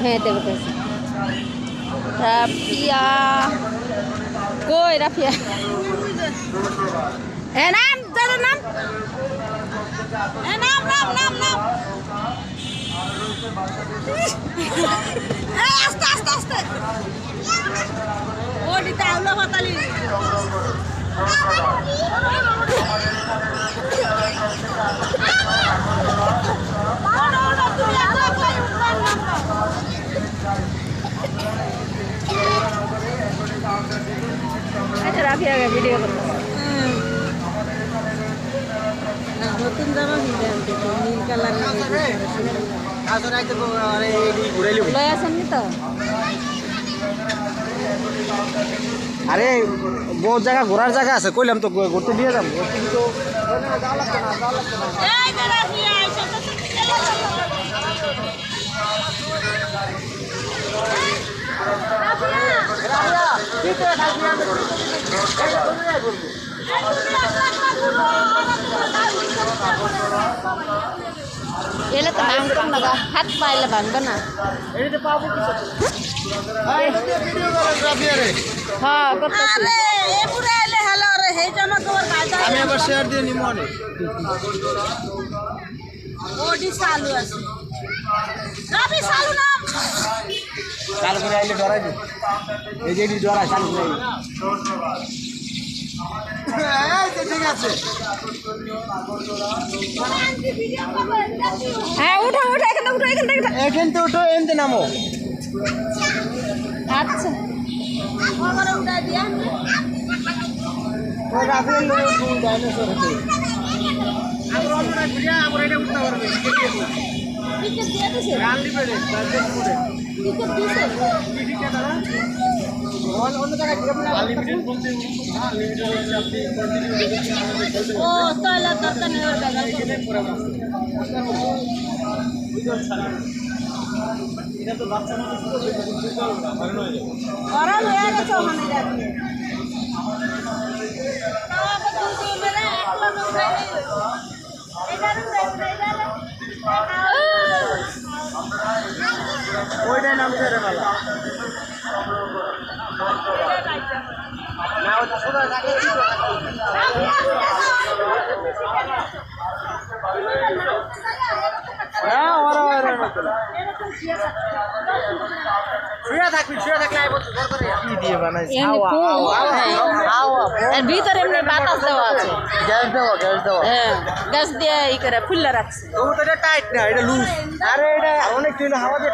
হ্যাঁ দেবে কাছে রাফিয়া কই রাফিয়া এ নাম দাদা নাম এ নাম নাম নাম নাম আস্তে আস্তে আস্তে ওডি তাওলা হতালি আচ্ছা রাফিয়া ভিডিও করতে নতুন জামা কিনতে নীল কালার লয় আসেন নি তো আরে বহুত জায়গা ঘোরার জায়গা আছে কইলাম তো ঘুরতে দিয়ে যাবো কিন্তু এলে তো ভাঙতাম না হাত পাইলে ভাঙবে না হ্যাঁ করতেছি আমি আবার শেয়ার দিয়ে নিব অনেক ওডি চালু আছে রাবি চালু না চালু করে আইলে ডরাই দিই এই যে ডরাই চালু করে ঠিক আছে হ্যাঁ উঠো উঠো এখানে উঠো এখান তো উঠো এনতে নামো আচ্ছা আমার উঠা দিয়া ওই রাফেল লোক ডাইনোসর হতে আমরা আমরা ঘুরিয়া আমরা এটা উঠতে পারবে টিকেট দিয়ে দিছে গান লিবে রে বাজেট করে টিকেট দিছে টিকেট দাদা অন্য জায়গায় আনলিমিটেড বলতে হ্যাঁ লিমিটেড হচ্ছে আপনি কন্টিনিউ দেখেন আমাদের খেলতে ও তাহলে দরকার নেই ওর ব্যাগ এটা তো বাচ্চা মানুষ তো বুঝতে পারবে না ভালো হয়ে যাবে ওরা লয়ে গেছে ওখানে যাবে তাও তো তুই মেরে একলা নোংরা ওইটাই নাম ছেড়ে ফেলা না ওটা সোজা থাকে না ওরা ওরা শুয়ে থাকবি শুয়ে থাকলে আই বলতে করে কি দিয়ে বানাইছে এর ভিতরে এমনি বাতাস দেওয়া আছে গ্যাস দাও হ্যাঁ গ্যাস দিয়ে ই করে ফুললা রাখছে ও তো এটা টাইট না এটা লুজ আরে এটা অনেক দিন হাওয়া দিয়ে